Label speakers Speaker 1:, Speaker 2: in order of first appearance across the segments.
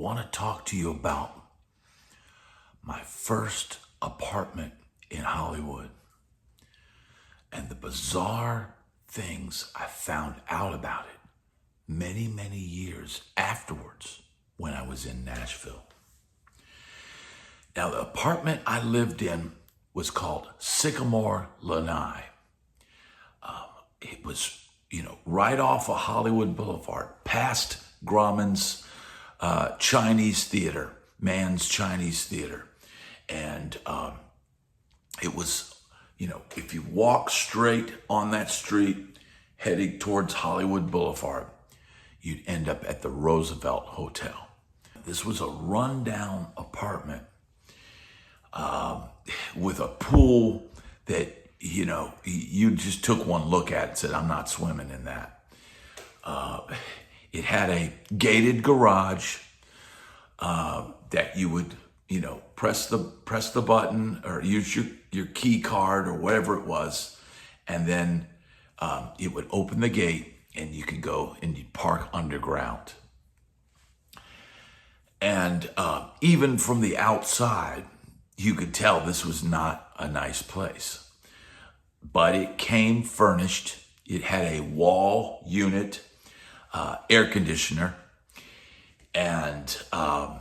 Speaker 1: want to talk to you about my first apartment in Hollywood and the bizarre things I found out about it many, many years afterwards when I was in Nashville. Now, the apartment I lived in was called Sycamore Ave. It was, right off of Hollywood Boulevard, past Grauman's Chinese Theater, Mann's Chinese Theater. And it was, if you walk straight on that street, heading towards Hollywood Boulevard, you'd end up at the Roosevelt Hotel. This was a rundown apartment with a pool that, you just took one look at it and said, I'm not swimming in that. It had a gated garage that you would, press the button or use your key card or whatever it was. And then it would open the gate and you could go and you'd park underground. And even from the outside, you could tell this was not a nice place. But it came furnished. It had a wall unit, air conditioner, and I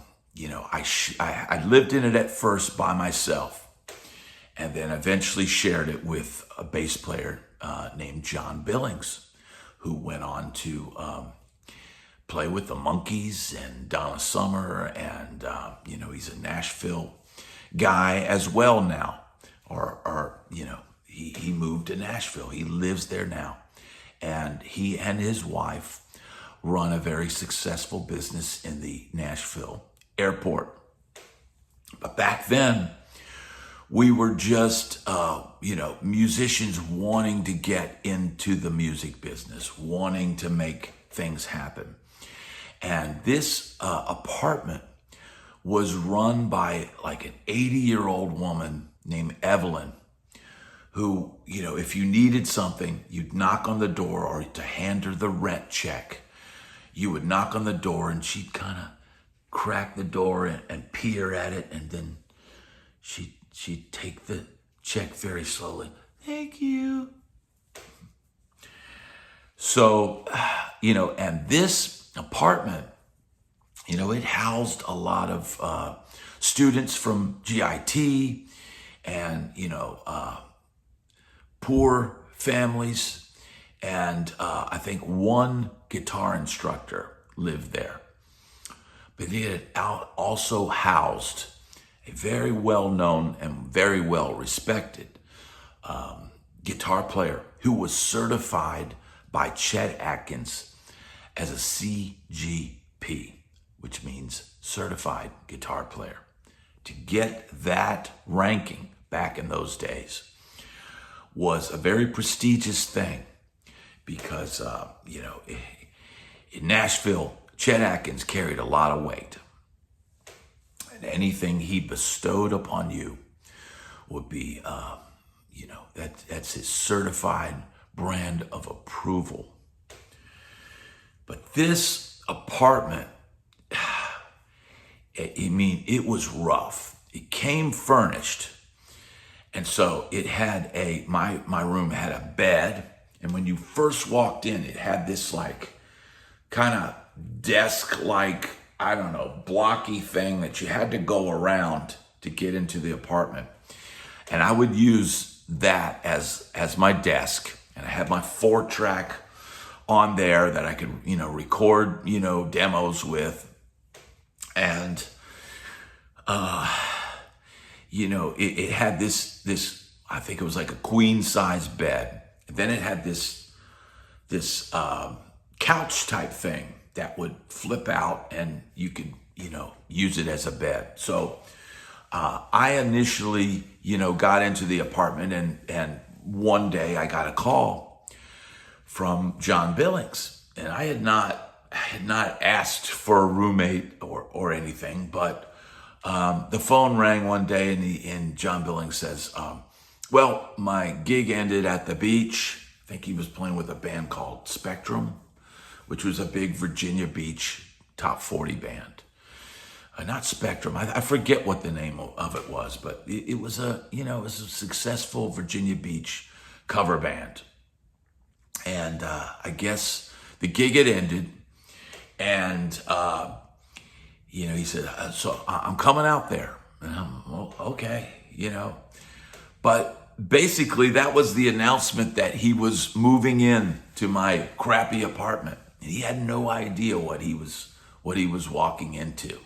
Speaker 1: lived in it at first by myself, and then eventually shared it with a bass player named John Billings, who went on to play with the Monkees and Donna Summer, and he's a Nashville guy as well now, He moved to Nashville. He lives there now. And he and his wife run a very successful business in the Nashville airport. But back then, we were just, musicians wanting to get into the music business, wanting to make things happen. And this apartment was run by like an 80-year-old woman named Evelyn, who, if you needed something, you'd knock on the door, or to hand her the rent check, you would knock on the door and she'd kind of crack the door and peer at it. And then she'd take the check very slowly. Thank you. So, and this apartment, it housed a lot of students from GIT and, poor families, and I think one guitar instructor lived there. But it had also housed a very well-known and very well-respected guitar player who was certified by Chet Atkins as a CGP, which means Certified Guitar Player. To get that ranking back in those days was a very prestigious thing because, in Nashville, Chet Atkins carried a lot of weight. And anything he bestowed upon you would be, that's his certified brand of approval. But this apartment, it was rough. It came furnished. And so it had my room had a bed. And when you first walked in, it had this kind of desk-like, blocky thing that you had to go around to get into the apartment. And I would use that as my desk. And I had my 4-track on there that I could, record, demos with. And, it had this, I think it was like a queen size bed. And then it had this couch type thing that would flip out and you could, use it as a bed. So, I initially, got into the apartment and one day I got a call from John Billings, and I had not asked for a roommate or anything, but the phone rang one day and John Billings says, well, my gig ended at the beach. I think he was playing with a band called Spectrum, which was a big Virginia Beach top 40 band. not Spectrum. I forget what the name of it was, but it was it was a successful Virginia Beach cover band. And I guess the gig had ended, and he said, "So I'm coming out there." And I'm, well, okay, But basically, that was the announcement that he was moving in to my crappy apartment. And he had no idea what he was walking into.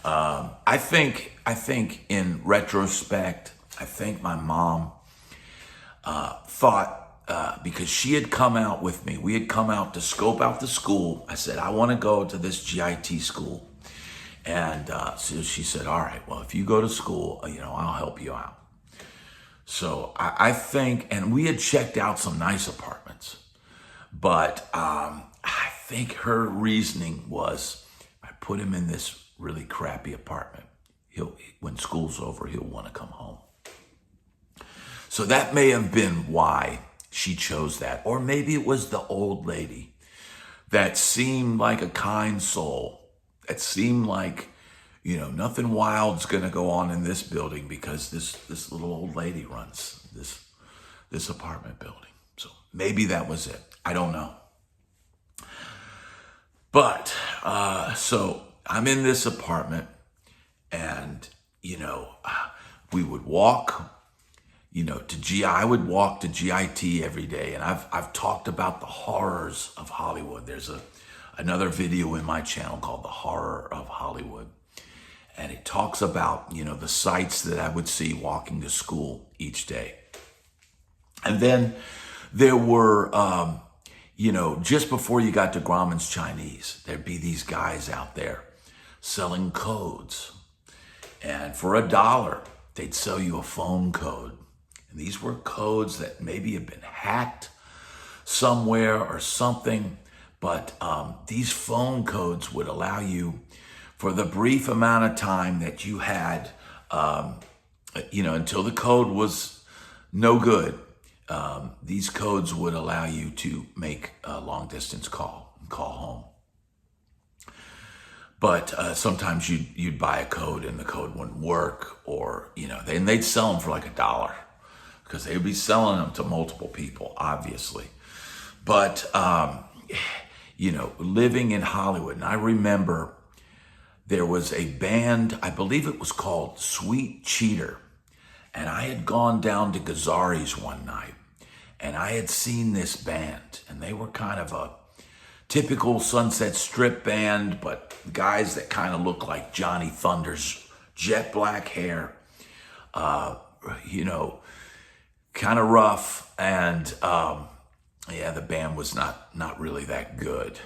Speaker 1: I think in retrospect, I think my mom thought, because she had come out with me, we had come out to scope out the school. I said, I want to go to this GIT school. And so she said, all right, well, if you go to school, I'll help you out. So I think, and we had checked out some nice apartments, but I think her reasoning was, I put him in this really crappy apartment. When school's over, he'll want to come home. So that may have been why she chose that. Or maybe it was the old lady that seemed like a kind soul. That seemed like, nothing wild's going to go on in this building because this little old lady runs this apartment building. So maybe that was it. I don't know. But, so I'm in this apartment and, we would walk, I would walk to GIT every day. And I've talked about the horrors of Hollywood. There's another video in my channel called The Horror of Hollywood. And it talks about, the sights that I would see walking to school each day. And then there were, just before you got to Grauman's Chinese, there'd be these guys out there selling codes. And for $1, they'd sell you a phone code. And these were codes that maybe had been hacked somewhere or something. But these phone codes would allow you, for the brief amount of time that you had, until the code was no good, these codes would allow you to make a long distance call home. But sometimes you'd buy a code and the code wouldn't work, or, and they'd sell them for like $1 because they would be selling them to multiple people, obviously. But, living in Hollywood, and I remember there was a band, I believe it was called Sweet Cheater. And I had gone down to Gazzari's one night and I had seen this band, and they were kind of a typical Sunset Strip band, but guys that kind of look like Johnny Thunders, jet black hair, kind of rough. And the band was not really that good.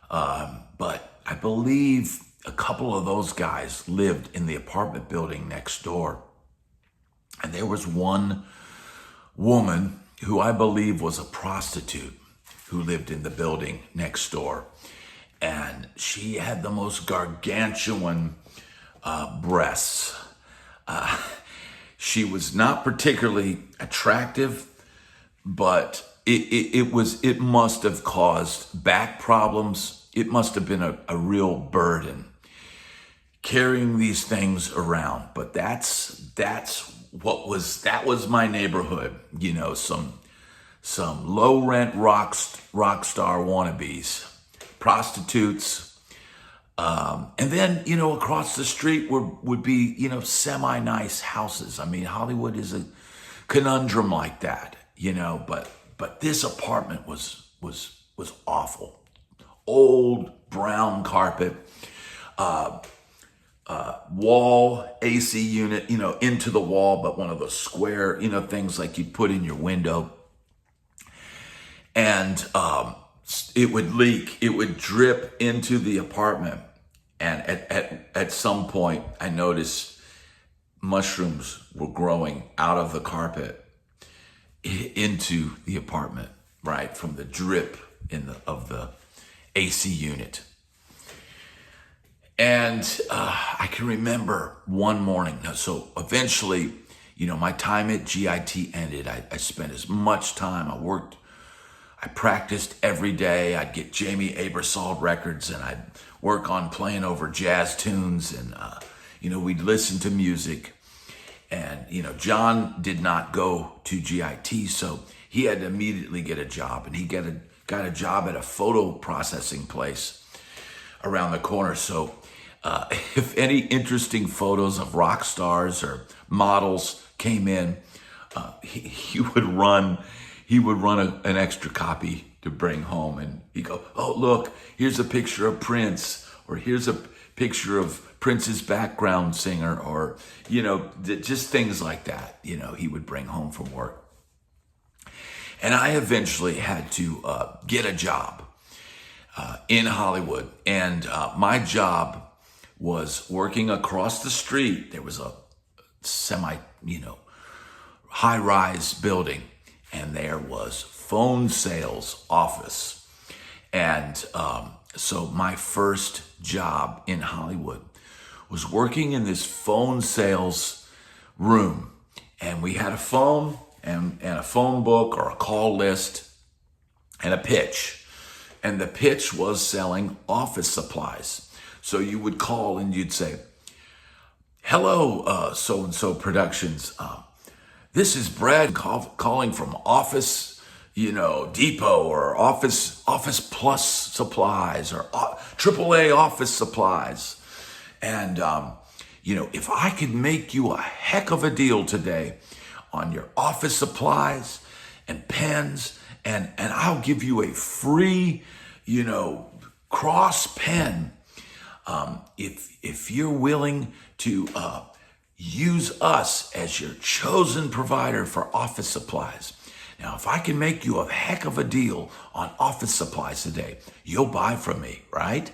Speaker 1: But I believe a couple of those guys lived in the apartment building next door. And there was one woman who I believe was a prostitute who lived in the building next door. And she had the most gargantuan breasts. She was not particularly attractive, but it must have caused back problems. It must have been a real burden carrying these things around. But that was my neighborhood. Some low rent rock star wannabes, prostitutes, and then across the street would be semi nice houses. I mean, Hollywood is a conundrum like that, but this apartment was awful. Old brown carpet, wall AC unit, into the wall, but one of those square, things like you put in your window. And it would leak, it would drip into the apartment. And at some point, I noticed mushrooms were growing out of the carpet into the apartment, right, from the drip of the AC unit. And I can remember one morning. So eventually, my time at GIT ended. I spent as much time. I I practiced every day. I'd get Jamie Aebersold records and I'd work on playing over jazz tunes, and we'd listen to music. And John did not go to GIT, so he had to immediately get a job, and he got a job at a photo processing place around the corner. So if any interesting photos of rock stars or models came in, he would run an extra copy to bring home, and he'd go, "Oh, look, here's a picture of Prince," or "Here's a picture of Prince's background singer," or just things like that. He would bring home from work. And I eventually had to get a job in Hollywood, and my job was working across the street. There was a high-rise building, and there was phone sales office. And so my first job in Hollywood was working in this phone sales room. And we had a phone and a phone book or a call list and a pitch. And the pitch was selling office supplies. So you would call and you'd say, "Hello, so-and-so Productions. This is Brad calling from Office, Depot, or Office Plus Supplies, or AAA Office Supplies. And, if I could make you a heck of a deal today on your office supplies and pens, and I'll give you a free, cross pen, if you're willing to use us as your chosen provider for office supplies. Now, if I can make you a heck of a deal on office supplies today, you'll buy from me, right?"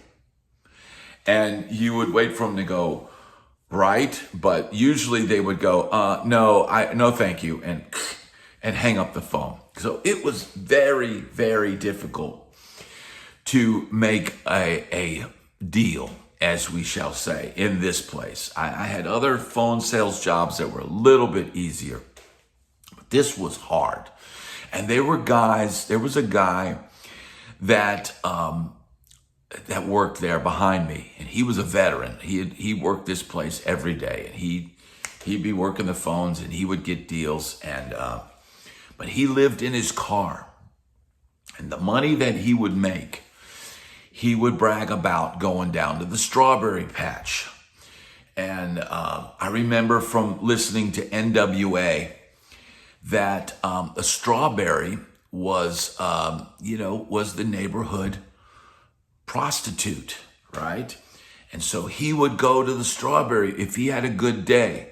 Speaker 1: And you would wait for them to go, "Right," but usually they would go, no, thank you," and hang up the phone. So it was very, very difficult to make a deal, as we shall say, in this place. I had other phone sales jobs that were a little bit easier, but this was hard. And there was a guy that worked there behind me, and he was a veteran. He worked this place every day, and he'd be working the phones, and he would get deals, but he lived in his car. And the money that he would make, he would brag about going down to the strawberry patch. And I remember from listening to NWA that a strawberry was the neighborhood prostitute, right? And so he would go to the strawberry. If he had a good day,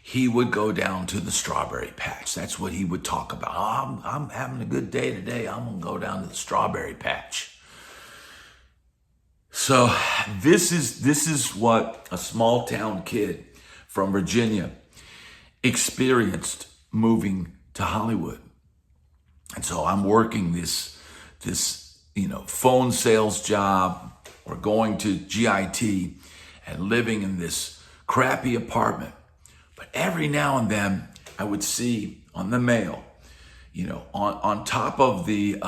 Speaker 1: he would go down to the strawberry patch. That's what he would talk about. "Oh, I'm having a good day today. I'm going to go down to the strawberry patch." So this is what a small town kid from Virginia experienced moving to Hollywood. And so I'm working this phone sales job, or going to GIT and living in this crappy apartment. But every now and then I would see on the mail, on top of the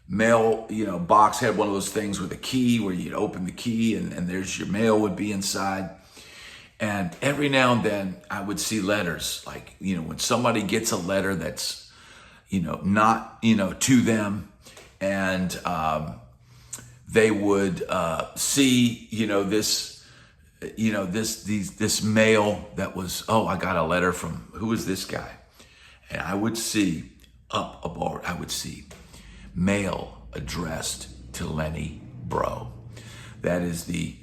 Speaker 1: mail, box had one of those things with a key where you'd open the key and there's your mail would be inside. And every now and then I would see letters, like, when somebody gets a letter that's, not, to them, and they would see, this mail that was, "Oh, I got a letter from, who is this guy?" And I would see up above, I would see mail addressed to Lenny Breau. That is the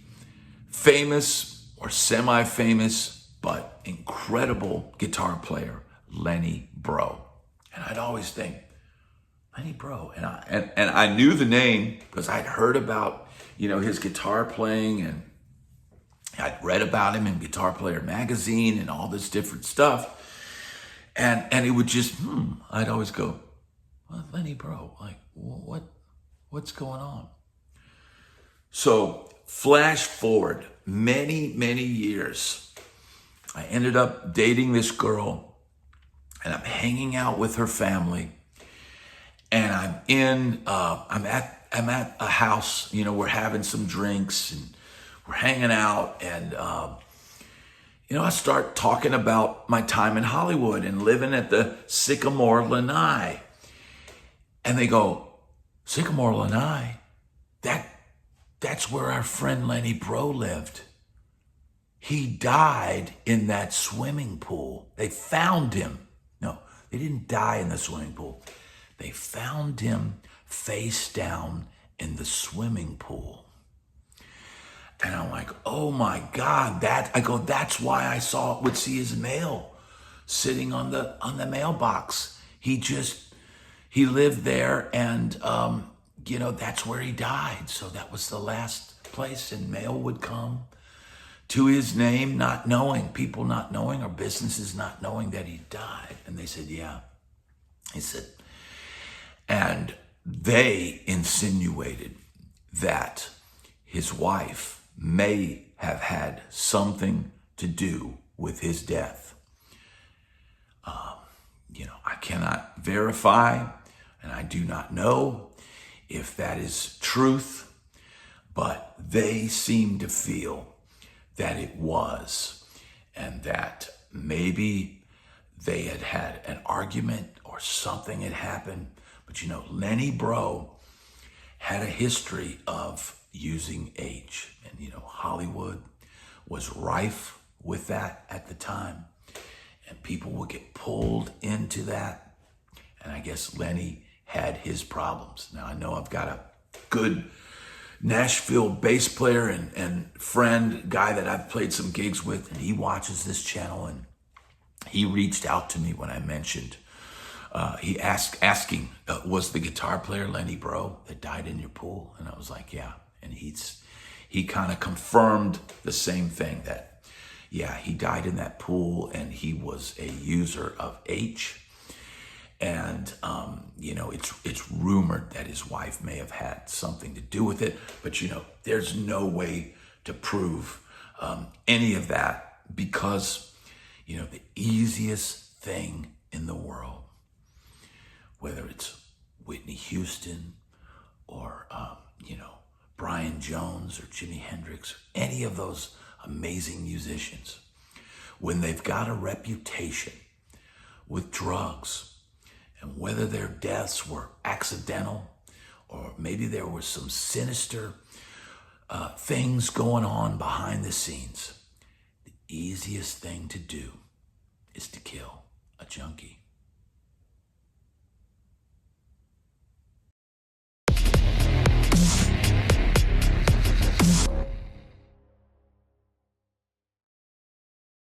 Speaker 1: famous or semi-famous but incredible guitar player, Lenny Breau. And I'd always think, Lenny Breau, and I knew the name because I'd heard about his guitar playing, and I'd read about him in Guitar Player magazine and all this different stuff, and it would just I'd always go, "Well, Lenny Breau, like what's going on?" So flash forward many years, I ended up dating this girl, and I'm hanging out with her family. and I'm at a house, we're having some drinks and we're hanging out, and I start talking about my time in Hollywood and living at the Sycamore Ave. And they go, Sycamore Ave? That's where our friend Lenny Breau lived. He died in that swimming pool. They found him. No, they didn't die in the swimming pool. They found him face down in the swimming pool. And I'm like, oh my God, that's why I would see his mail sitting on the mailbox. He lived there, and that's where he died. So that was the last place, and mail would come to his name, people not knowing, or businesses not knowing that he died. And they said, yeah. He said, and they insinuated that his wife may have had something to do with his death. I cannot verify, and I do not know if that is truth, but they seem to feel that it was, and that maybe they had an argument or something had happened. But Lenny Breau had a history of using age, and Hollywood was rife with that at the time, and people would get pulled into that. And I guess Lenny had his problems. Now, I know I've got a good Nashville bass player and friend, guy that I've played some gigs with, and he watches this channel, and he reached out to me when I mentioned, he asking, was the guitar player Lenny Breau that died in your pool? And I was like, yeah. And he kind of confirmed the same thing, that, yeah, he died in that pool, and he was a user of H. And, it's rumored that his wife may have had something to do with it. But, there's no way to prove any of that, because, the easiest thing in the world, whether it's Whitney Houston or, Brian Jones or Jimi Hendrix, any of those amazing musicians, when they've got a reputation with drugs, and whether their deaths were accidental or maybe there was some sinister things going on behind the scenes, the easiest thing to do is to kill a junkie.